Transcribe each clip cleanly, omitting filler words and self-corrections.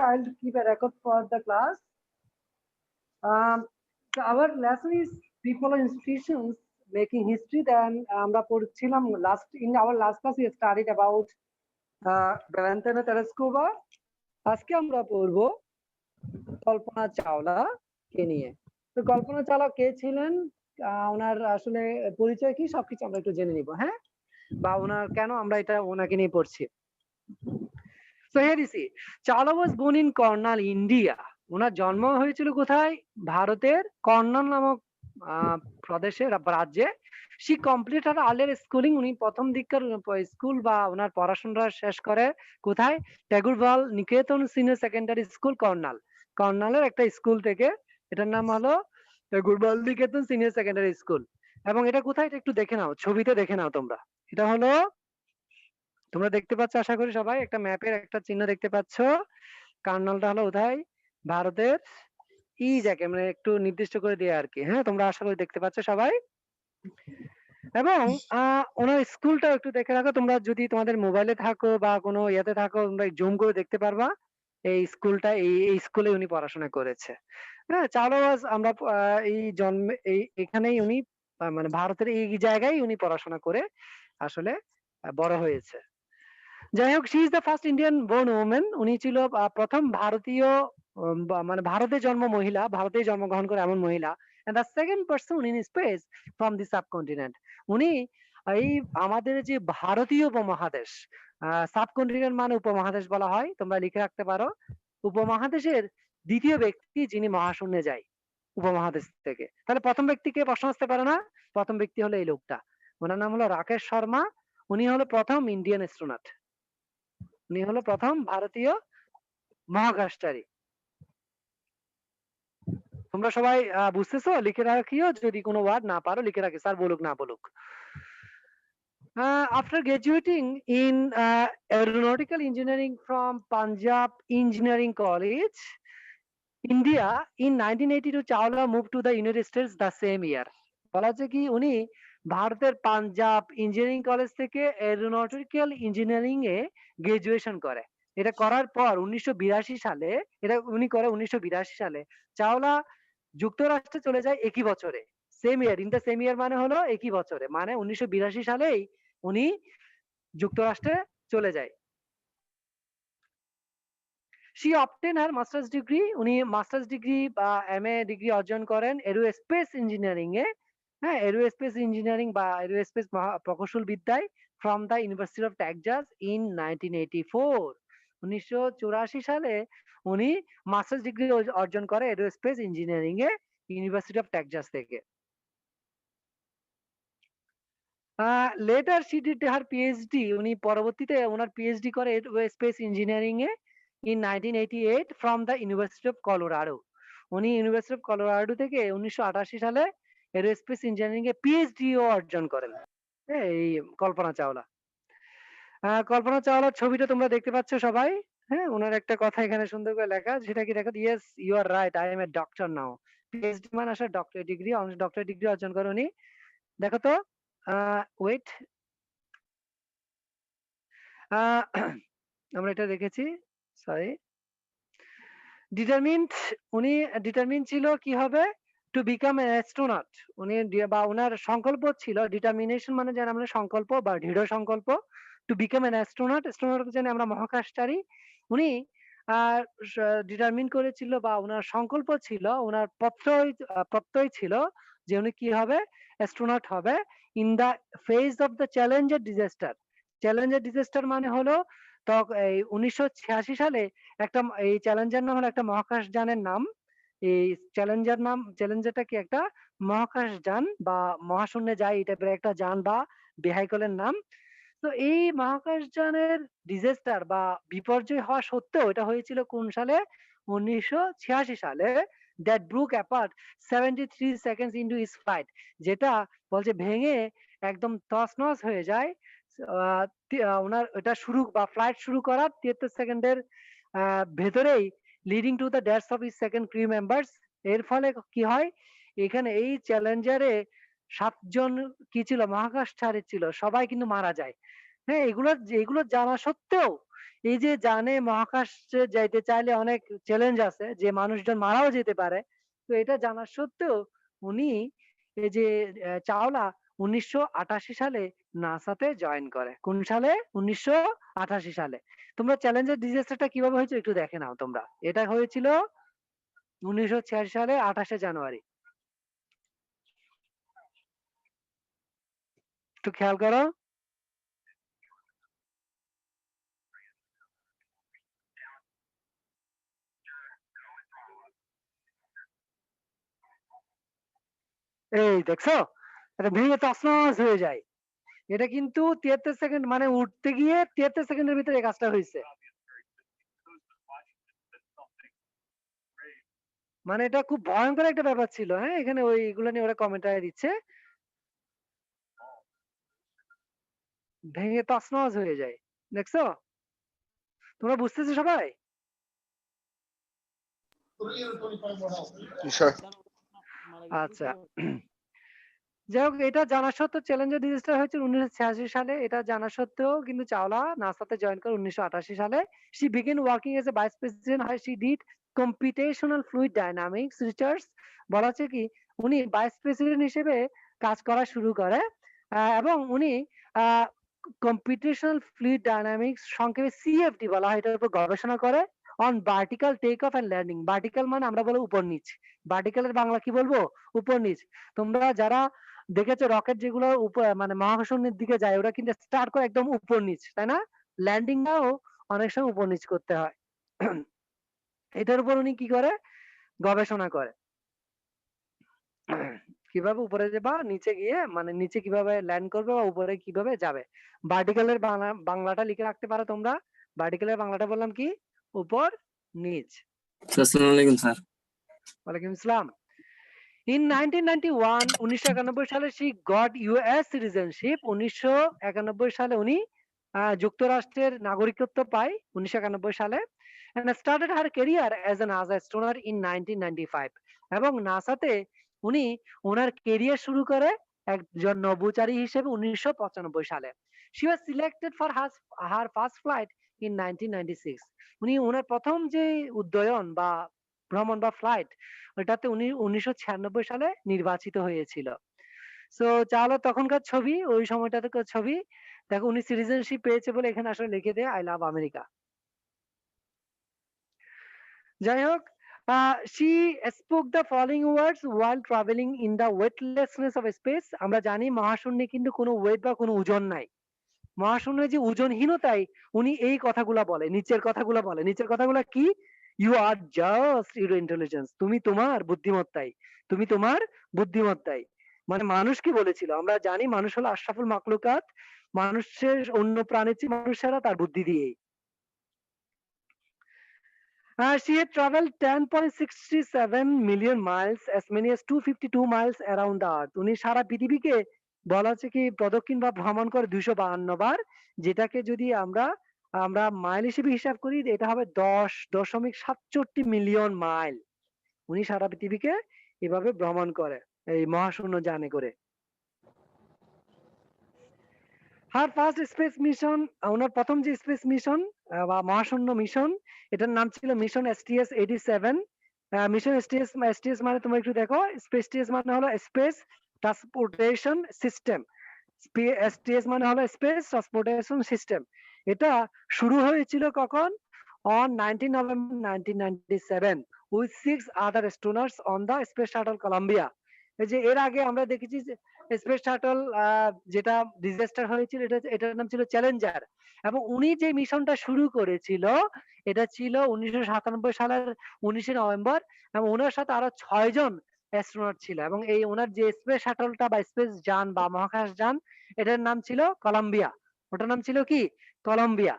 I'll keep a record for the class. So our lesson is people and institutions making history. Then আমরা পড়ছিলাম in our last class we studied about Valentino Tereshkova. আজকে আমরা পড়বো কল্পনা চাওলা কে নিয়ে। তো কল্পনা চাওলা কে ছিলেন, ওনার আসলে পরিচয় কি সবকিছু আমরা একটু জেনে নিব, হ্যাঁ, বা ওনার কেন আমরা এটা ওনাকে নিয়ে পড়ছি। So here you see, Chawla was born in Karnal, India. ওনার জন্ম হয়েছিল কোথায়? ভারতের কর্নাল নামক প্রদেশে রাজ্যে। She completed her earlier schooling, উনি প্রথম দিককার স্কুল বা ওনার পড়াশোনা শেষ করে কোথায়? টেগুরবাল নিকেতন সিনিয়র সেকেন্ডারি স্কুল, কর্নাল। কর্নালের একটা স্কুল থেকে, এটার নাম হলো টেগুরবাল নিকেতন সিনিয়র সেকেন্ডারি স্কুল। এবং এটা কোথায় এটা একটু দেখে নাও, ছবিতে দেখে নাও তোমরা। এটা হলো, তোমরা দেখতে পাচ্ছ আশা করি সবাই, একটা ম্যাপের একটা চিহ্ন দেখতে পাচ্ছ। কার্নালটা হলো কোথায়? ভারতের এই জায়গায়, মানে একটু নির্দিষ্ট করে দিয়ে আর কি, হ্যাঁ, তোমরা আশা করি দেখতে পাচ্ছ সবাই। এবং ওনার স্কুলটা একটু দেখে রাখো তোমরা, যদি তোমাদের মোবাইলে থাকো বা কোনো ইয়েতে থাকো তোমরা জুম করে দেখতে পারবা এই স্কুলটা, এই স্কুলে উনি পড়াশোনা করেছে। হ্যাঁ, চাওলা আমরা এই জন্মে এখানেই উনি মানে ভারতের এই জায়গায় উনি পড়াশোনা করে আসলে বড় হয়েছে। যাই হোক, she is the first Indian born women. উনি ছিল প্রথম ভারতীয় মানে ভারতে জন্মগ্রহণ করে এমন মহিলা। and the second person in space from the subcontinent. উনি এই আমাদের যে ভারতীয় উপমহাদেশ, সাবকন্টিনেন্ট মানে উপমহাদেশ বলা হয়, তোমরা লিখে রাখতে পারো, উপমহাদেশের দ্বিতীয় ব্যক্তি যিনি মহাশূন্যে যায় উপমহাদেশ থেকে। তাহলে প্রথম ব্যক্তিকে প্রশ্ন আসতে পারে না? প্রথম ব্যক্তি হলো এই লোকটা, ওনার নাম হলো রাকেশ শর্মা। উনি হলো প্রথম ইন্ডিয়ান অ্যাস্ট্রোনট, উনি হলো প্রথম ভারতীয় মহাকাশচারী। তোমরা সবাই বুঝতেছো? লিখে রাখিও, যদি কোনো ওয়ার্ড না পারো লিখে রাখি, স্যার বলুক না বলুক। After graduating in aeronautical engineering from Punjab Engineering College, India, in 1982, Chawla moved to the United States the same year. বলা হচ্ছে কি উনি ভারতের পাঞ্জাব ইঞ্জিনিয়ারিং কলেজ থেকে এরোনটিক্যাল ইঞ্জিনিয়ারিং এ গ্রাজুয়েশন করে। এটা করার পর 1982 সালে, এটা উনি করে 1982 সালে, চাওলা যুক্তরাষ্ট্রে চলে যায় একই বছরে। Same year, in the same ইয়ার মানে হলো একই বছরে, মানে 1982 সালেই উনি যুক্তরাষ্ট্রে চলে যায়। She obtained her master's degree, উনি মাস্টার্স ডিগ্রি বা এমএ ডিগ্রি অর্জন করেন এরোস্পেস ইঞ্জিনিয়ারিং এ, হ্যাঁ, এরোস্পেস ইঞ্জিনিয়ারিং বা এরোস্পেস প্রকৌশল বিদ্যায় from the university of Texas in 1984। 1984 সালে উনি মাস্টার্স ডিগ্রি অর্জন করে এরোস্পেস ইঞ্জিনিয়ারিং এ ইউনিভার্সিটি অফ টেক্সাস থেকে। Later she did her PhD, উনি পরবর্তীতে ওনার পিএইচডি করে এরোস্পেস ইঞ্জিনিয়ারিং এ in 1988 from the University of Colorado. উনি ইউনিভার্সিটি অফ কলোরাডো থেকে 1988 সালে এরোস্পেস ইঞ্জিনিয়ারিং এ পিএইচডি ও অর্জন করেন। এই কল্পনা চাওলা। কল্পনা চাওলার ছবিটা তোমরা দেখতে পাচ্ছ সবাই, হ্যাঁ, ওনার একটা কথা এখানে সুন্দর করে লেখা, সেটা কি দেখো? Yes you are right, I am a doctor now. PhD মানে আসলে ডক্টরেট ডিগ্রি, ডক্টরেট ডিগ্রি অর্জন করে উনি। দেখো তো, ওয়েট, আমরা এটা দেখেছি, সরি, ডিটারমিন্ড, উনি ডিটারমিন ছিল কি হবে? To become N astronaut. উনি বা ওনার সংকল্প ছিল, ডিটারমিনেশন মানে জানি আমরা সংকল্প বা দৃঢ় সংকল্প, to become N astronaut, astronaut জানি আমরা মহাকাশচারী। উনি ডিটারমিন করেছিল বা ওনার সংকল্প ছিল, ওনার প্রত্যয় ছিল যে উনি কি হবে? অ্যাস্ট্রোনট হবে। In the phase of the Challenger disaster. Challenger disaster মানে হলো এই 1986 সালে একটা, এই চ্যালেঞ্জার নাম হলো একটা মহাকাশ যানের নাম। এই চ্যালেঞ্জারটা কি একটা মহাকাশ যান বা মহাশূন্যে যায় এই টাইপের একটা যান বা ভেহিকলের নাম। তো এই মহাকাশ যানের ডিজাস্টার বা বিপর্যয় হওয়া সত্ত্বেও, এটা হয়েছিল কোন সালে? 1986 সালে। That broke apart 73 seconds into its flight, যেটা বলছে ভেঙে একদম তছনছ হয়ে যায় ওনার এটা শুরু বা ফ্লাইট শুরু করার 73 সেকেন্ডের ভেতরেই, leading to the deaths of his second crew members. এর ফলে কি হয়? এখানে এই চ্যালেঞ্জারে 7 জন কি ছিল? মহাকাশচারী ছিল, সবাই কিন্তু মারা যায়। হ্যাঁ, এগুলো জানা সত্ত্বেও এই যে জানে মহাকাশে যাইতে চাইলে অনেক চ্যালেঞ্জ আছে, যে মানুষজন মারাও যেতে পারে। তো এটা জানা সত্ত্বেও উনি এই যে চাওলা ১৯৮৮ সালে নাসাতে জয়েন করে। কোন সালে? ১৯৮৮ সালে। তোমরা চ্যালেঞ্জের ডিজাস্টারটা কিভাবে হয়েছে একটু দেখে নাও তোমরা। এটা হয়েছিল ১৯৮৬ সালে ২৮শে জানুয়ারি। একটু খেয়াল করো। এই দেখছো? এটা ভেঙে তছনছ হয়ে যায়। এটা কিন্তু ৭৩ সেকেন্ড মানে উঠতে গিয়ে ৭৩ সেকেন্ডের ভিতরে এই কাজটা হইছে। মানে এটা খুব ভয়ংকর একটা ব্যাপার ছিল। হ্যাঁ? এখানে ওইগুলো নিয়ে ওরা কমেন্টারি দিচ্ছে। ভেঙে তছনছ হয়ে যায়। দেখছো? তোমরা বুঝতেছো সবাই? Sure. আচ্ছা। যাই হোক, এটা জানা সত্ত্বেও চ্যালেঞ্জার ডিজাস্টার হয়েছিল ১৯৮৬ সালে। এটা জানা সত্ত্বেও কিন্তু চাওলা নাসাতে জয়েন করে ১৯৮৮ সালে। She began working as a vice president where she did computational fluid dynamics research। বলা হচ্ছে কি উনি ভাইস প্রেসিডেন্ট হিসেবে কাজ করা শুরু করে। এবং উনি আ কম্পিউটেশনাল ফ্লুইড ডায়নামিক্স সংক্ষেপে সিএফডি বলা হয়, এটার উপর গবেষণা করে on vertical take off and landing. Vertical মানে আমরা বলি উপর নিচ। ভার্টিক্যালের বাংলা কি বলবো? উপর নিচ। তোমরা যারা দেখেছো রকেট যেগুলো মানে মহাকাশের দিকে যায় ওরা কিন্তু স্টার্ট করে একদম উপর নিচ, তাই না? ল্যান্ডিংটাও অনেক সময় উপর নিচ করতে হয়। এটার উপর উনি কি করে? গবেষণা করে। কিভাবে উপরে যাবা, নিচে গিয়ে মানে নিচে কিভাবে ল্যান্ড করবে বা উপরে কিভাবে যাবে। ভার্টিক্যালের বাংলাটা লিখে রাখতে পারো তোমরা। ভার্টিক্যালের বাংলাটা বললাম কি? উপর নিচ। আসসালামু আলাইকুম স্যার। ওয়ালাইকুম আসসালাম। In 1991 ১৯৯১ সালে she got US citizenship। ১৯৯১ সালে উনি যুক্তরাষ্ট্রের নাগরিকত্ব পায় ১৯৯১ সালে and started her career as a NASA astronaut in 1995। এবং নাসাতে উনি ওনার কেরিয়ার শুরু করে একজন নভোচারী হিসেবে ১৯৯৫ সালে। She was selected for her first flight in 1996। উনি ওনার প্রথম যে উড্ডয়ন বা ভ্রমণ বা ফ্লাইট ওটাতে উনি ১৯৯৬ সালে নির্বাচিত হয়েছিল। সো চাওলা তখনকার ছবি, ওই সময়টাকার ছবি। দেখো উনি সিটিজেনশিপ পেয়েছে বলে এখানে আসলে লিখে দেয় আই লাভ আমেরিকা। যাই হোক, she spoke the following words while traveling in the weightlessness of space। আমরা জানি মহাশূন্যে কিন্তু কোনো ওয়েট বা কোনো ওজন নাই। মহাশূন্যে যে ওজনহীনতায় উনি এই কথাগুলা বলে, নিচের কথাগুলা বলে। নিচের কথাগুলা কি? You are just your intelligence. তুমি তোমার বুদ্ধিমত্তাই। তুমি তোমার বুদ্ধিমত্তাই। মানে মানুষ কি বলেছিল? আমরা জানি মানুষ হলো আশরাফুল মাখলুকাত। মানুষের অন্য প্রাণীর চেয়ে মানুষ সেরা তার বুদ্ধি দিয়েই। She had traveled 10.67 million miles, as many as 252 miles around the earth। উনি সারা পৃথিবীকে বলা হচ্ছে কি প্রদক্ষিণ বা ভ্রমণ করে ২৫২ বার, যেটাকে যদি আমরা আমরা মাইল হিসেবে হিসাব করি এটা হবে ১০.৬৭ মিলিয়ন মাইল। উনি সারা পৃথিবীকে এভাবে ভ্রমণ করে এই মহাশূন্য যানে করে। হার ফার্স্ট স্পেস মিশন, ওনার প্রথম যে স্পেস মিশন বা মহাশূন্য মিশন, এটার নাম ছিল মিশন STS 87। মিশন STS মানে তোমরা একটু দেখো, স্পেস মানে হলো স্পেস ট্রান্সপোর্টেশন সিস্টেম। STS মানে হলো স্পেস ট্রান্সপোর্টেশন সিস্টেম। এটা শুরু হয়েছিল কখন? On 19 November 1997 with 6 other astronauts on the Space Shuttle Columbia। এই যে এর আগে আমরা দেখেছি যে স্পেস শাটল যেটা ডিজাস্টার হয়েছিল এটার নাম ছিল চ্যালেঞ্জার। এবং উনি যে মিশনটা শুরু করেছিল এটা ছিল ১৯৯৭ সালের ১৯ নভেম্বর। এবং ওনার সাথে আরো ৬ জন অ্যাস্ট্রোনট ছিল। এবং এই ওনার যে স্পেস শাটলটা বা স্পেস যান বা মহাকাশ যান এটার নাম ছিল কলম্বিয়া। ওটার নাম ছিল কি? Columbia.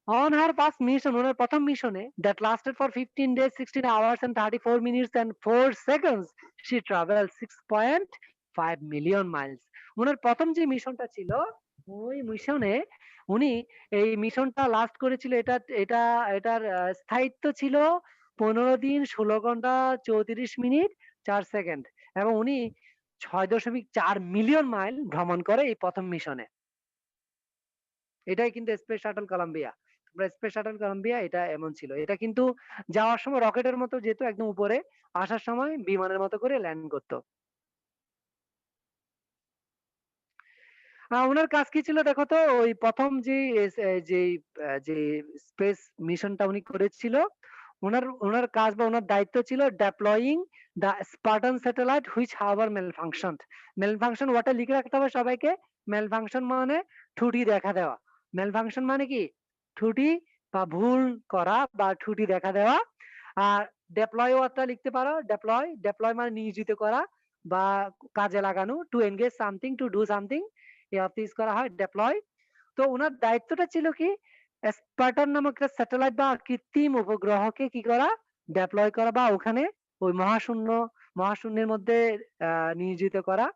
On her first mission, ওনার প্রথম মিশনে that lasted for 15 days, 16 hours and 34 minutes and 4 seconds, she traveled 6.5 million miles। ওনার প্রথম যে মিশনটা ছিল ওই মিশনে উনি এই মিশনটা লাস্ট করেছিল, এটা এটা এটার স্থায়িত্ব ছিল ১৫ দিন ১৬ ঘন্টা ৩৪ মিনিট ৪ সেকেন্ড। এবং উনি ৬.৪ মিলিয়ন মাইল ভ্রমণ করে এই প্রথম মিশনে। এটাই কিন্তু স্পেস শাটল কলম্বিয়া। আমরা স্পেস শাটল কলম্বিয়া এটা এমন ছিল। এটা কিন্তু যাওয়ার সময় রকেটের মতো যেত একদম উপরে, আসার সময় বিমানের মতো করে ল্যান্ড করত। উনার কাজ কি ছিল দেখো তো? ওই ১ম যে স্পেস মিশনটা উনি করেছিল, উনার কাজ বা উনার দায়িত্ব ছিল deploying the Spartan satellite which however malfunctioned। malfunction ওয়ার্ডটা লিখে রাখতে হবে সবাইকে। malfunction মানে ত্রুটি দেখা দেওয়া। malfunction মানে কি? ত্রুটি বা ভুল করা বা ত্রুটি দেখা দেওয়া। আর ডেপ্লয় ওয়ার্ডটা লিখতে পারো। ডেপ্লয় মানে নিয়োজিত করা বা কাজে লাগানো। Two engage something, to do something, এই অর্থে ইউজ করা হয় ডেপ্লয়। তো উনার দায়িত্বটা ছিল কি? স্পার্টান নামক একটা স্যাটেলাইট বা কৃত্রিম উপগ্রহকে কি করা? ডেপ্লয় করা বা ওখানে ওই মহাশূন্যের মধ্যে নিয়োজিত করা।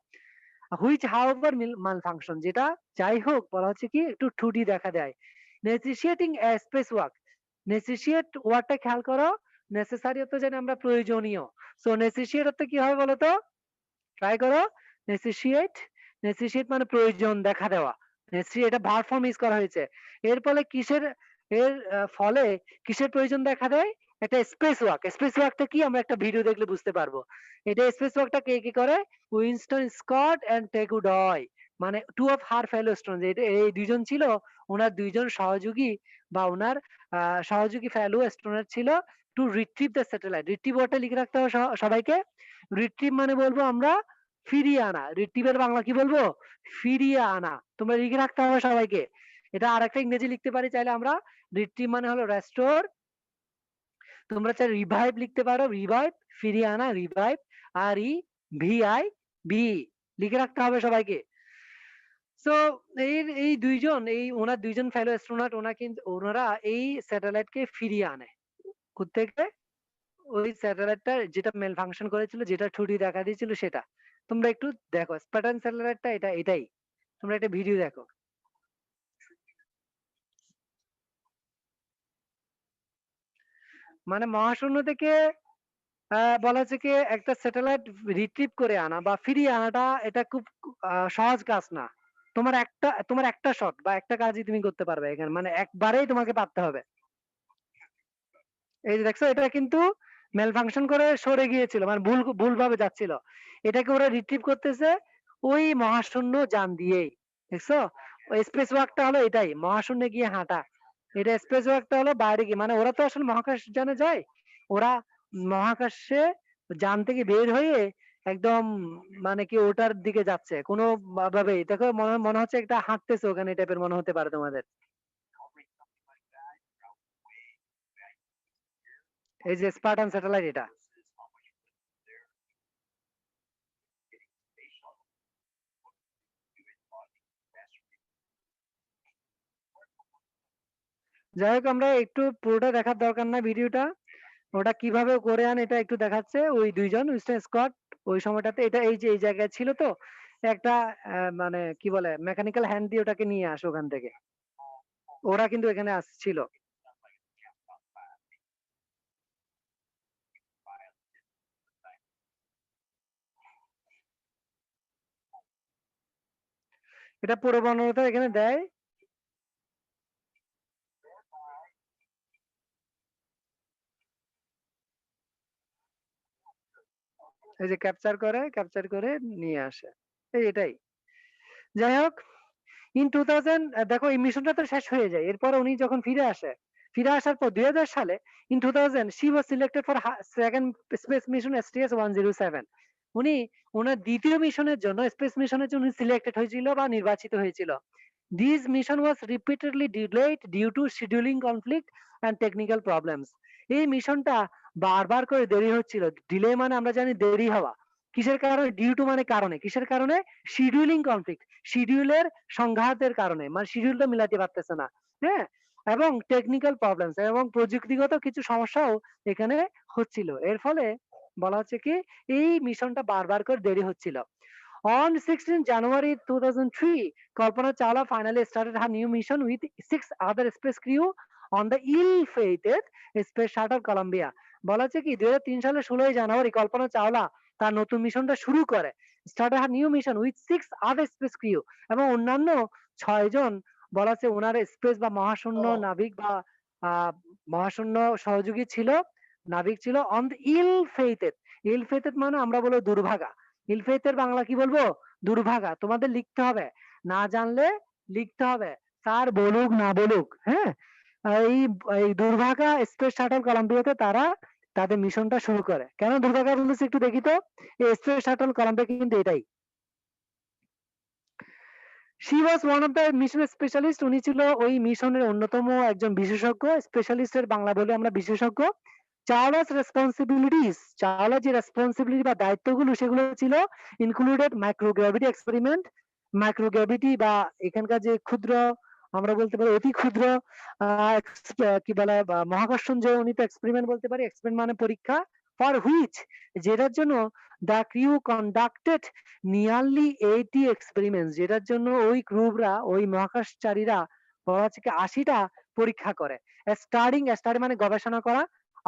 হুইচ হাউএভার malfunction, যেটা যাই হোক বলা হচ্ছে কি একটু ত্রুটি দেখা দেয়। নেসেসিয়েটিং স্পেস ওয়ার্ক। নেসেসিয়েট ওয়ার্ডটা খেয়াল করো। নেসেসারি অর্থ জানি আমরা প্রয়োজনীয়। সো নেসেসিয়েট অর্থ কি হবে বলো তো? ট্রাই করো। নেসেসিয়েট, নেসেসিয়েট মানে প্রয়োজন দেখা দেওয়া। নেসেসিয়েট এটা ভার্ব ফর্ম ইউজ করা হয়েছে। এর ফলে ফলে কিসের প্রয়োজন দেখা দেয়? একটা স্পেস ওয়ার্ক। স্পেস ওয়ার্কটা কি আমরা একটা ভিডিও দেখলে বুঝতে পারবো। এটা স্পেস ওয়ার্কটা কে কি করে? Winston Scott and Takao Doi, মানে two of her fellow astronauts. এই দুইজন ছিল ওনার দুইজন সহযোগী বা ওনার সহযোগী ফেলো স্টোনার ছিল to retrieve the satellite. Retrieve ওয়ার্ডটা লিখে রাখতে হবে সবাইকে। রিট্রিভ মানে বলবো আমরা ফিরিয়ে আনা। রিট্রিভের বাংলা কি বলবো? ফিরিয়ে আনা। তোমরা লিখে রাখতে হবে সবাইকে। এটা আরেকটা ইংরেজি লিখতে পারি চাইলে আমরা। রিট্রিভ মানে হলো রেস্টোর। তোমরা চাইলে রিভাইভ লিখতে পারো। রিভাইভ, ফিরিয়ে আনা, রিভাইভ। REVIV লিখে রাখতে হবে সবাইকে। সো এই দুইজন, ওনার দুইজন ফেলো অ্যাস্ট্রোনট ওনারা এই স্যাটেলাইটকে ফিরিয়ে আনে। কোত্থেকে? ওই স্যাটেলাইটটা যেটা মেল ফাংশন করেছিল, যেটা ত্রুটি দেখা দিয়েছিল সেটা। তোমরা একটু দেখো স্পার্টান স্যাটেলাইটটা এটাই। তোমরা একটা ভিডিও দেখো। মানে মহাশূন্য থেকে বলা হচ্ছে কি একটা স্যাটেলাইট রিট্রিভ করে আনা বা ফিরিয়ে আনাটা এটা খুব সহজ কাজ না। তোমার একটা শট বা একটা কাজই তুমি করতে পারবে এখানে, মানে একবারেই তোমাকে পারতে হবে। এই যে দেখছো এটা কিন্তু মেল ফাংশন করে সরে গিয়েছিল, মানে ভুলভাবে যাচ্ছিল। এটাকে ওরা রিট্রিভ করতেছে ওই মহাশূন্য যান দিয়েই। দেখছো? ওই স্পেস ওয়াকটা হলো এটাই, মহাশূন্যে গিয়ে হাঁটা। এটা স্পেস ওয়াকটা হলো বাইরে গিয়ে, মানে ওরা তো আসলে মহাকাশ যানে যায়। ওরা মহাকাশে যান থেকে বের হয়ে একদম মানে কি ওটার দিকে যাচ্ছে কোনো ভাবে। দেখো মনে হচ্ছে একটা হাঁটতেছে ওখানে টাইপের মনে হতে পারে তোমাদের। এই যে স্পার্টান স্যাটেলাইট এটা। যাই হোক আমরা একটু পুরোটা দেখার দরকার না ভিডিওটা। ওটা কিভাবে করে আন এটা একটু দেখাচ্ছে ওই দুইজন উইনস্টন স্কট। ওই সময়টাতে এটা এই যে এই জায়গায় ছিল তো একটা মানে কি বলে মেকানিক্যাল হ্যান্ড দিয়ে ওটাকে নিয়ে আসে ওখান থেকে। ওরা কিন্তু এখানে আসছিল। এটা পুরো বর্ণনাটা এখানে দেয়। এই যে ক্যাপচার করে নিয়ে আসে। এটাই। যাই হোক ইন 2000 দেখো এই মিশনটা তো শেষ হয়ে যায়। এরপর উনি যখন ফিরে আসার পর 2000 সালে in 2000 she was selected for second space mission STS-107। উনি ওনার দ্বিতীয় মিশনের জন্য স্পেস মিশনের জন্য সিলেক্টেড হয়েছিল বা নির্বাচিত হয়েছিল। This mission was repeatedly delayed due to scheduling conflict and technical problems. এই মিশনটা বারবার করে দেরি হচ্ছিল। ডিলে মানে আমরা জানি দেরি হওয়া। কিসের কারণে? ডিউ টু মানে কারণে। কিসের কারণে? শিডিউলিং কনফ্লিক্ট, শিডিউলের সংঘাতের কারণে, মানে শিডিউলটা মিলাতে পারতেছে না। হ্যাঁ, এবং টেকনিক্যাল প্রবলেমস এবং প্রযুক্তিগত কিছু সমস্যাও এখানে হচ্ছিল। এর ফলে বলা হচ্ছে কি এই মিশনটা বারবার করে দেরি হচ্ছিল। On 16 January 2003, Kalpana Chawla finally started her new mission with 6 other space crew on the ill-fated Space Shuttle Columbia। বলা হচ্ছে কি 2003 সালের 16 জানুয়ারি কল্পনা চাওলা তার নতুন মিশনটা শুরু করে। Started her new mission with 6 other space crew, এবং অন্যান্য 6 জন বলা হচ্ছে ওনার স্পেস বা মহাশূন্য নাবিক বা মহাশূন্য সহযোগী ছিল, নাবিক ছিল অন ইল ফেইথেড। ইল ফেইথেড মানে আমরা বলবো দুর্ভাগা। ইল ফেইথের বাংলা কি বলবো? দুর্ভাগা। তোমাদের লিখতে হবে, না জানলে লিখতে হবে, স্যার বলুক না বলুক। হ্যাঁ, এই এই দুর্ভাগা স্পেস শাটল কলম্বিয়াতে তারা তাদের মিশনটা শুরু করে। কেন দুর্ভাগা বলতেছে একটু দেখি তো। এই স্পেস শাটল কলম্বিয়া কিন্তু এটাই। She was one of the mission specialist. উনি ছিল ওই মিশনের অন্যতম একজন বিশেষজ্ঞ। স্পেশালিস্টের বাংলা বলে আমরা বিশেষজ্ঞ। চাওলা's responsibilities, চাওলার যে রেসপন্সিবিলিটি বা দায়িত্বগুলো সেগুলো ছিল ইনক্লুডেড মাইক্রোগ্র্যাভিটি এক্সপেরিমেন্ট। মাইক্রোগ্র্যাভিটি বা এখানকার যে ক্ষুদ্র, আমরা বলতে পারি অতি ক্ষুদ্র কি বলে মহাকর্ষণজনিত এক্সপেরিমেন্ট বলতে পারি। এক্সপেরিমেন্ট মানে পরীক্ষা। ফর হুইচ, যেটার জন্য the crew conducted nearly 80 experiments, যেটার জন্য ওই ক্রুরা, ওই মহাকাশচারীরা বলা হচ্ছে কি 80টা পরীক্ষা করে। স্টাডি মানে গবেষণা করা।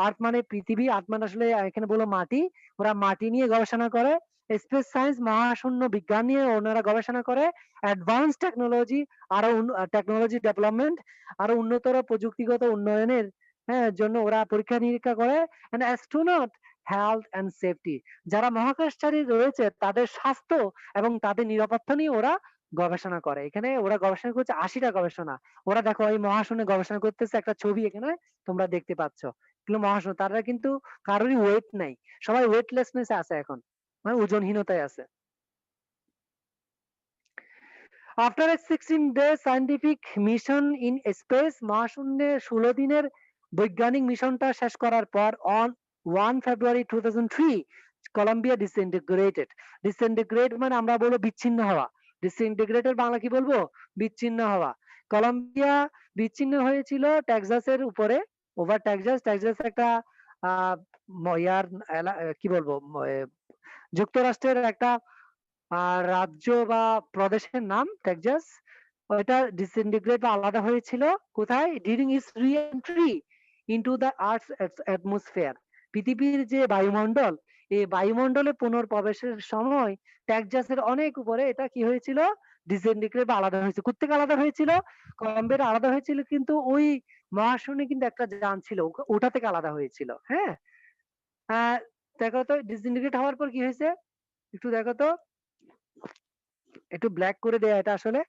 আর্থ মানে পৃথিবী, আর্থ মানে আসলে এখানে বলো মাটি। ওরা মাটি নিয়ে গবেষণা করে। স্পেস সায়েন্স মহাশূন্য বিজ্ঞান নিয়ে ওনারা গবেষণা করে। অ্যাডভান্স টেকনোলজি, আরো টেকনোলজি ডেভেলপমেন্ট, আরো উন্নতর প্রযুক্তিগত উন্নয়নের জন্য ওরা পরীক্ষা নিরীক্ষা করে। And astronaut health and safety, যারা মহাকাশচারী রয়েছে তাদের স্বাস্থ্য এবং তাদের নিরাপত্তা নিয়ে ওরা গবেষণা করে। এখানে ওরা গবেষণা করছে 80টা গবেষণা। ওরা দেখো এই মহাশূন্যে গবেষণা করতেছে, একটা ছবি এখানে তোমরা দেখতে পাচ্ছ। এগুলো মহাশূন্য, তারা কিন্তু কারোরই ওয়েট নাই, সবাই ওয়েটলেসনেস আছে এখন, মানে ওজনহীনতায় আছে। After a 16 day scientific mission in space, মহাশূন্যে 16 দিনের বৈজ্ঞানিক মিশনটা শেষ করার পর on 1 February 2003 Columbia disintegrated. Disintegrate মানে আমরা বলবো বিচ্ছিন্ন হওয়া। ডিসইন্টিগ্রেটের বাংলা কি বলবো? বিচ্ছিন্ন হওয়া। কলম্বিয়া বিচ্ছিন্ন হয়েছিল টেক্সাসের উপরে, ওভার টেক্সাস। টেক্সাস একটা আহ ইয়ার কি বলবো, যুক্তরাষ্ট্রের একটা রাজ্য বা প্রদেশের নাম টেক্সাস। ওইটা ডিসইন্টিগ্রেট বা আলাদা হয়েছিল কোথায়? During its re-entry into the earth's atmosphere. পৃথিবীর যে বায়ুমণ্ডল, এই বায়ুমণ্ডলে পুনর্প্রবেশের সময় টেক্সাসের অনেক উপরে এটা কি হয়েছিল? ডিসইন্টিগ্রেট বা আলাদা হয়েছে। কোত্থেকে আলাদা হয়েছিল? কলম্বিয়া আলাদা হয়েছিল, কিন্তু ওই মহাশূন্যে কিন্তু একটা যান ছিল, ওটা থেকে আলাদা হয়েছিল। হ্যাঁ, দেখো তো ডিসইন্টিগ্রেট হওয়ার পর কি হয়েছে, একটু দেখো তো, একটু ব্ল্যাক করে দেয়া এটা আসলে।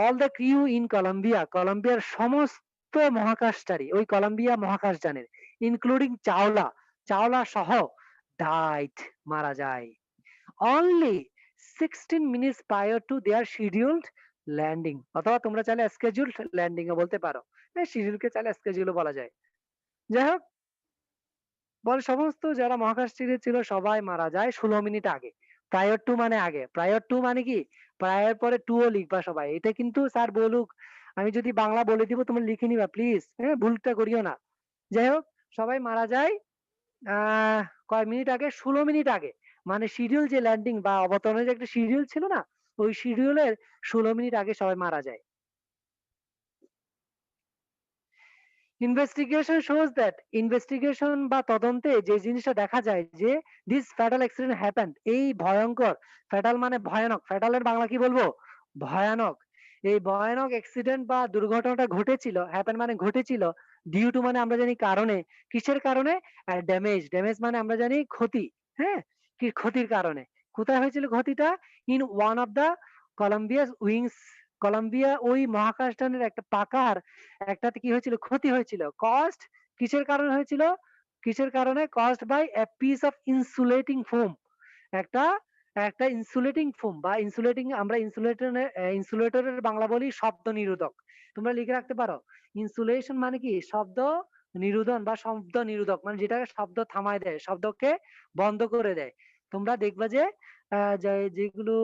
All the crew in Columbia, কলম্বিয়ার সমস্ত মহাকাশচারী ওই কলম্বিয়া মহাকাশযানের, ইনক্লুডিং চাওলা, চাওলা সহ ডাইড, মারা যায়। Only 16 minutes prior to their scheduled landing, অথবা তোমরা চাইলে স্কেডিউলড ল্যান্ডিং ও বলতে পারো। শিডিউলকে চাইলে স্কেডিউলও বলা যায়। যাই হোক, বল সমস্ত যারা মহাকাশচারী ছিল সবাই মারা যায় 16 মিনিট আগে। প্রায়র টু মানে আগে, প্রায়র টু মানে কি, প্রায়র পরে টু ও লিখবা সবাই। এটা কিন্তু স্যার বলুক, আমি যদি বাংলা বলে দিব তোমরা লিখে নিবা প্লিজ, হ্যাঁ, ভুলটা করিও না। যাই হোক, সবাই মারা যায় আহ কয় মিনিট আগে? 16 মিনিট আগে। মানে শিডিউল যে ল্যান্ডিং বা অবতরণের যে একটা শিডিউল ছিল না, ওই শিডিউলের 16 মিনিট আগে সবাই মারা যায়। ইনভেস্টিগেশন শোজ দ্যাট, ইনভেস্টিগেশন বা তদন্তে যে জিনিসটা দেখা যায় যে দিস ফ্যাটাল অ্যাক্সিডেন্ট হ্যাপেন্ড, এই ভয়ঙ্কর, ফ্যাটাল মানে ভয়ানক, ফ্যাটালের বাংলা কি বলবো? ভয়ানক। এই ভয়ানক অ্যাক্সিডেন্ট বা দুর্ঘটনাটা ঘটেছিল, হ্যাপেন মানে ঘটেছিল, ডিউ টু মানে আমরা জানি কারণে, কিসের কারণে? ড্যামেজ, ড্যামেজ মানে আমরা জানি ক্ষতি। হ্যাঁ, কি ক্ষতির কারণে। কোথায় হয়েছিল ক্ষতিটা? In one of the Columbia's wings, Columbia ওই মহাকাশযানের একটা পাকার একটাতে কি হয়েছিল? ক্ষতি হয়েছিল। কস্ট, কিসের কারণে হয়েছিল? কিসের কারণে? Caused by a piece of insulating foam, একটা একটা ইনসুলেটিং ফোম বা ইনসুলেটিং, আমরা ইনসুলেটরের বাংলা বলি শব্দ নিরোধক। তোমরা লিখে রাখতে পারো, ইনসুলেশন মানে কি? শব্দ নিরোধন বা শব্দ নিরোধক, মানে যেটা শব্দ থামায় দেয়, শব্দকে বন্ধ করে দেয়। তোমরা দেখবা যে যেগুলো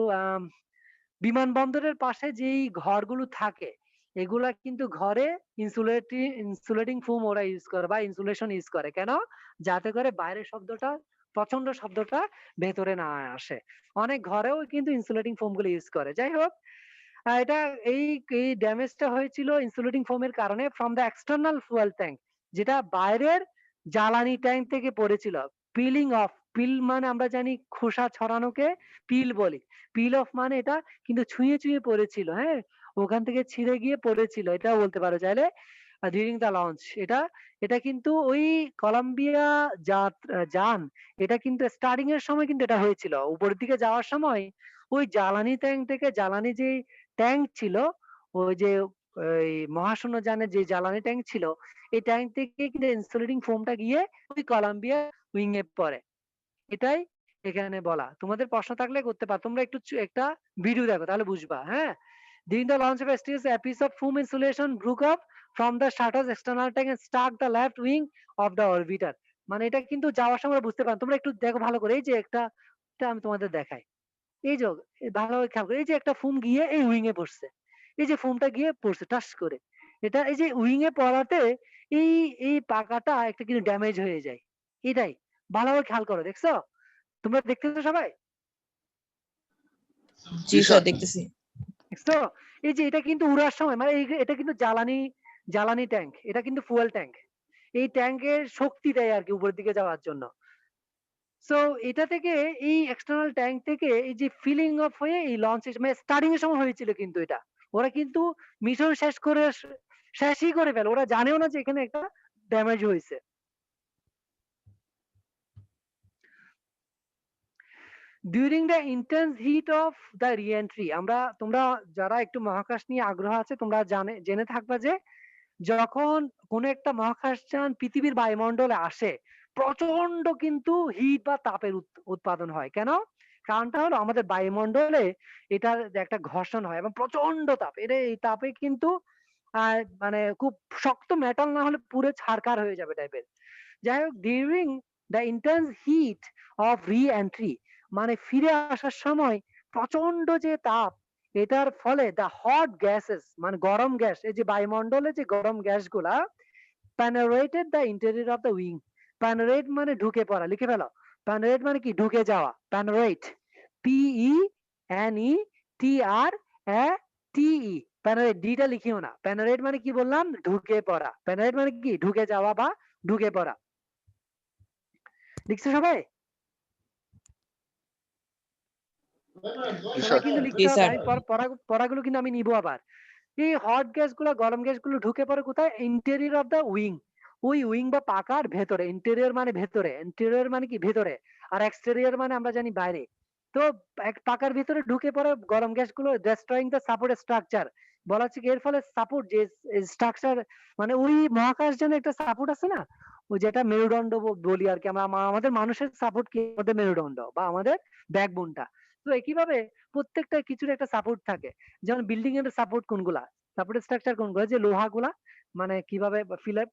বিমানবন্দরের পাশে যেই ঘরগুলো থাকে, এগুলা কিন্তু ঘরে ইনসুলেটিং ফোম ওরা ইউজ করে বা ইনসুলেশন ইউজ করে। কেন? যাতে করে বাইরের শব্দটা, প্রচন্ড শব্দটা ভেতরে না আসে। অনেক ঘরেও কিন্তু ইনসুলেটিং ফোম গুলো ইউজ করে। যাই হোক, এটা এই এই ড্যামেজটা হয়েছিল ইনসুলেটিং ফোমের কারণে from the external fuel tank, যেটা বাইরের জ্বালানি ট্যাঙ্ক থেকে পড়েছিল। পিলিং অফ, পিল মানে আমরা জানি খোসা ছড়ানোকে পিল বলি। পিল অফ মানে এটা কিন্তু ছুঁয়ে ছুঁয়ে পড়েছিল। হ্যাঁ, ওখান থেকে ছিঁড়ে গিয়ে পড়েছিল, এটাও বলতে পারো চাইলে। ডিউরিং দ্য লঞ্চ, এটা এটা কিন্তু ওই কলম্বিয়া যান, এটা কিন্তু স্টার্টিং এর সময় কিন্তু এটা হয়েছিল। উপরের দিকে যাওয়ার সময় ওই জ্বালানি ট্যাঙ্ক থেকে জ্বালানি যে ট্যাঙ্ক ছিল, ওই যে ওই মহাশূন্য যানের যে জ্বালানি ট্যাঙ্ক ছিল, এই ট্যাঙ্ক থেকে কিন্তু ইনসুলেটিং ফোমটা গিয়ে ওই কলম্বিয়া উইং এ পড়ে। এটাই এখানে বলা। তোমাদের প্রশ্ন থাকলে করতে পারো। তোমরা একটু একটা ভিডিও দেখো, তাহলে বুঝবা। হ্যাঁ, during the launch of STS, a piece of foam insulation broke up from the shuttle's external tank and struck the left wing of the orbiter. মানে এটা কিন্তু যাওয়ার সময় বুঝতে পারো। তোমরা একটু দেখো ভালো করে। এই যে এটা আমি তোমাদের দেখাই। এই যে ভালোভাবে খেয়াল করো, এই যে একটা ফোম গিয়ে এই উইং এ পড়ছে। এই যে ফোমটা গিয়ে পড়ছে টাস করে। এটা এই যে উইং এ পড়াতে এই এই পাকাটা একটা কিন্তু ড্যামেজ হয়ে যায়। এটাই ভালোভাবে খেয়াল করো। দেখছো? তোমরা দেখতেছো সবাই? জি স্যার দেখতেছি। দেখছো? এই যে এটা কিন্তু উড়ার সময় মানে এটা কিন্তু জ্বালানি ট্যাঙ্ক, এটা কিন্তু ফুয়েল ট্যাঙ্ক। এই ট্যাঙ্কের শক্তি দেয় আর কি উপরের দিকে যাওয়ার জন্য। সো এটা থেকে এই এক্সটার্নাল ট্যাঙ্ক থেকে এই যে ফিলিং অফ হয়ে এই লঞ্চ মানে স্টার্টিং এর সময় হয়েছিল কিন্তু এটা। ওরা কিন্তু মিশন শেষই করে ফেলে। ওরা জানেও না যে এখানে একটা ড্যামেজ হয়েছে। During the intense heat of the re-entry, তোমরা যারা একটু মহাকাশ নিয়ে আগ্রহ আছে তোমরা জেনে থাকবা যে যখন কোন একটা মহাকাশযান পৃথিবীর বায়ুমণ্ডলে আসে, প্রচন্ড কিন্তু হিট বা তাপের উৎপাদন হয়। কেন? কারণটা হলো আমাদের বায়ুমণ্ডলে এটার যে একটা ঘর্ষণ হয় এবং প্রচন্ড তাপ, এই তাপে কিন্তু মানে খুব শক্ত মেটাল না হলে পুরো ছারখার হয়ে যাবে টাইপের। যাই হোক, during the intense heat of রি এন্ট্রি, মানে ফিরে আসার সময় প্রচন্ড যে তাপ, এটার ফলে দ্য হট গ্যাসেস মানে গরম গ্যাস, এই যে বায়ুমণ্ডলে যে গরম গ্যাস গুলা penetrated the interior of the wing. Penetrate মানে ঢুকে পড়া, লিখে ফেলো। পেনেট্রেট মানে কি? ঢুকে যাওয়া। পেনেট্রেট, PENETRATE, পেনেট্রেট, ডিটা লিখিও না। পেনেট্রেট মানে কি বললাম? ঢুকে পড়া। পেনেট্রেট মানে কি? ঢুকে যাওয়া বা ঢুকে পড়া। লিখছো সবাই? সবাই কিন্তু জি লিখতে হবে। স্যার। আমি পড়াগুলো কিন্তু আমি নিবো আবার। এই হট গ্যাস গুলো, গরম গ্যাস গুলো ঢুকে পড়ে কোথায়? Interior of the wing. ওই উইং বা পাকার ভেতরে। ইন্টেরিয়র মানে ভেতরে, ইন্টেরিয়র মানে কি? ভেতরে। আর এক্সটেরিয়র মানে আমরা জানি বাইরে। তো পাকার ভিতরে ঢুকে পড়ে গরম গ্যাস গুলো, ডেস্ট্রয়িং দ্য সাপোর্ট স্ট্রাকচার। বলা হচ্ছে কি এর ফলে সাপোর্ট যে স্ট্রাকচার, মানে ওই মহাকাশ যেন একটা সাপোর্ট আছে না, ওই যেটা মেরুদণ্ড বলি আর কি। আমরা আমাদের মানুষের সাপোর্ট কি? আমাদের মেরুদণ্ড বা আমাদের ব্যাকবোনটা। তো একইভাবে প্রত্যেকটা কিছুর একটা সাপোর্ট থাকে। যেমন বিল্ডিং এর সাপোর্ট কোনগুলা, সাপোর্ট স্ট্রাকচার কোনগুলা? যে লোহাগুলা, মানে কিভাবে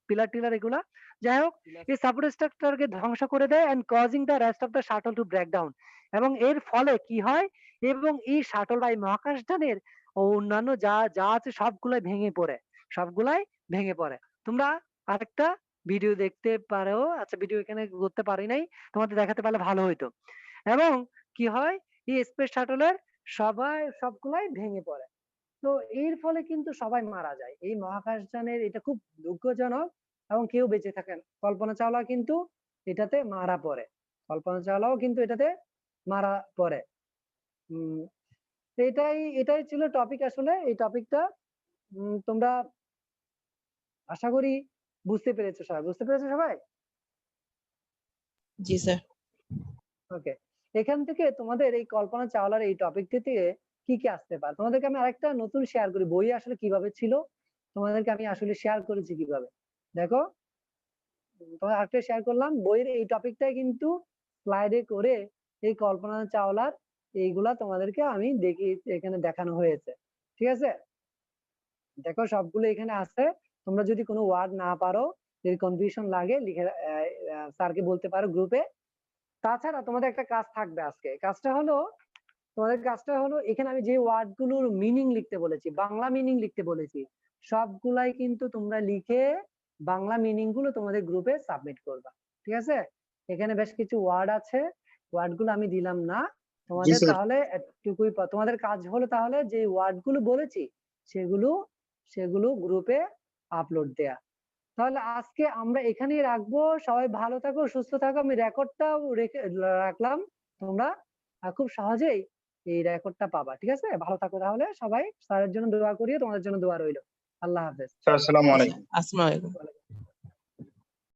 পিলার টিলার এগুলা। যাই হোক, এই সাপোর্ট স্ট্রাকচারকে ধ্বংস করে দেয় and causing the rest of the shuttle to break down. এবং এর ফলে কি হয়? এবং এই শাটল বা এই মহাকাশযানের অন্যান্য যা যা আছে সবগুলাই ভেঙে পড়ে, সবগুলাই ভেঙে পড়ে। তোমরা আরেকটা ভিডিও দেখতে পারো। আচ্ছা, ভিডিও এখানে করতে পারি নাই, তোমাদের দেখাতে পারলে ভালো হইতো। এবং কি হয়? এই স্পেস শাটলের সবগুলাই ভেঙে পড়ে। তো এর ফলে কিন্তু সবাই মারা যায়। এই মহাকাশযানের এটা খুব দুঃখজনক এবং কেউ বেঁচে থাকেন। কল্পনা চাওলা কিন্তু এটাতে মারা পড়ে। কল্পনা চাওলাও কিন্তু এটাতে মারা পড়ে। উম তো এটাই ছিল টপিক আসলে। এই টপিকটা তোমরা আশা করি বুঝতে পেরেছো সবাই। বুঝতে পেরেছো সবাই? জি স্যার। ওকে। এখান থেকে তোমাদের এই কল্পনা চাওলার এই টপিকটি থেকে কি কি আসতে পারে? তোমাদেরকে আমি আরেকটা নতুন শেয়ার করি। বই আসলে কিভাবে ছিল তোমাদেরকে আমি আসলে শেয়ার করেছি কিভাবে। দেখো, তোমাদের আরেকটা শেয়ার করলাম। বইয়ের এই টপিকটাই কিন্তু স্লাইডে করে এই কল্পনা চাওলার এইগুলা তোমাদেরকে আমি এখানে দেখানো হয়েছে। ঠিক আছে? দেখো, সবগুলো এখানে আছে। তোমরা যদি কোনো ওয়ার্ড না পারো, যদি কনফিউশন লাগে, লিখে স্যারকে বলতে পারো গ্রুপে। তাছাড়া তোমাদের একটা কাজ থাকবে আজকে। তোমাদের কাজটা হলো এখানে আমি যে ওয়ার্ড গুলোর মিনিং লিখতে বলেছি, বাংলা মিনিং লিখতে বলেছি, সবগুলাই কিন্তু তোমরা লিখে বাংলা মিনিং গুলো তোমাদের গ্রুপে সাবমিট করবা। ঠিক আছে? এখানে বেশ কিছু ওয়ার্ড আছে, ওয়ার্ড গুলো আমি দিলাম না তোমাদের। তাহলে এটুকুই তোমাদের কাজ হলো তাহলে যে ওয়ার্ড গুলো বলেছি সেগুলো সেগুলো গ্রুপে আপলোড দেয়া। তাহলে আজকে আমরা এখানেই রাখবো। সবাই ভালো থাকো, সুস্থ থাকো। আমি রেকর্ডটাও রাখলাম। তোমরা খুব সহজেই এই রেকর্ডটা পাবা। ঠিক আছে? ভালো থাকো তাহলে সবাই। স্যারের জন্য দোয়া করিও, তোমাদের জন্য দোয়া রইলো। আল্লাহ হাফেজ। স্যার আসসালামু আলাইকুম। আসসালামু আলাইকুম।